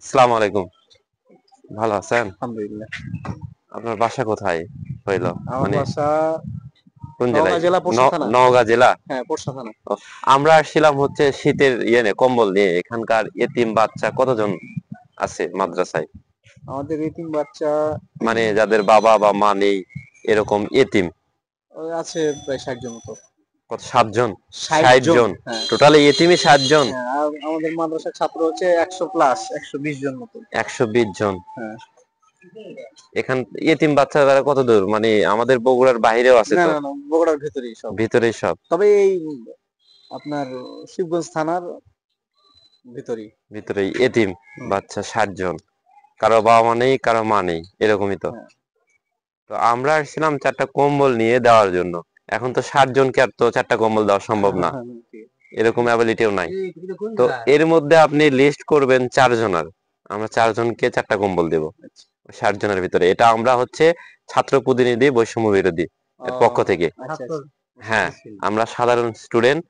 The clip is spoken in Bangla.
আসসালামু আলাইকুম। ভালো আছেন? আলহামদুলিল্লাহ। আপনার বাসা কোথায় হইল? আমার মানে বাসা কোন জেলায়? নওগাঁ জেলা পোরশা থানা। নওগাঁ জেলা? হ্যাঁ, পোরশা থানা। ও, আমরা আসছিলাম হচ্ছে শীতের নিয়ে কম্বল নিয়ে। এখানকার এতিম বাচ্চা কতজন আছে মাদ্রাসায়? আমাদের এতিম বাচ্চা মানে যাদের বাবা বা মা নেই, এরকম এতিম আছে প্রায় ৬০ জন মতো। কত? 7 জন? ৬০ 60 জন। জন? হ্যাঁ, টোটালি এতিমই 60 জন? হ্যাঁ। আর আমাদের মাদ্রাসার ছাত্র হচ্ছে ১০০ প্লাস ১২০ জন মতো। 120 জন? হ্যাঁ। এখান এতিম বাচ্চারা কত দূর? মানে আমাদের বগুড়ার বাইরেও আছে না, তো? না, না, বগুড়ার ভেতরেই সব। ভিতরেই সব? তবে এই আপনার শিবগঞ্জ থানার ভেতরেই। ভিতরেই এতিম হুম। বাচ্চা 60 জন। কারো বাবা মা নেই, কারো মা নেই, এরকমই তো। হ্যাঁ। তো আমরা আসছিলাম 4টা কম্বল নিয়ে দেওয়ার জন্য। এখন তো 60 জনকে আর তো 4টা কম্বল দেওয়া সম্ভব না, ঠিক এরকম অ্যাবিলিটিও নাই। তো এর মধ্যে আপনি লিস্ট করবেন 4 জনের, আমরা 4 জনকে 4টা কম্বল দেব আছে। 60 জনের ভিতরে। এটা আমরা হচ্ছে ছাত্র প্রতিনিধি বৈষম্য বিরোধী ও এর পক্ষ থেকে। আচ্ছা, আচ্ছা। হ্যাঁ, আমরা সাধারণ স্টুডেন্ট।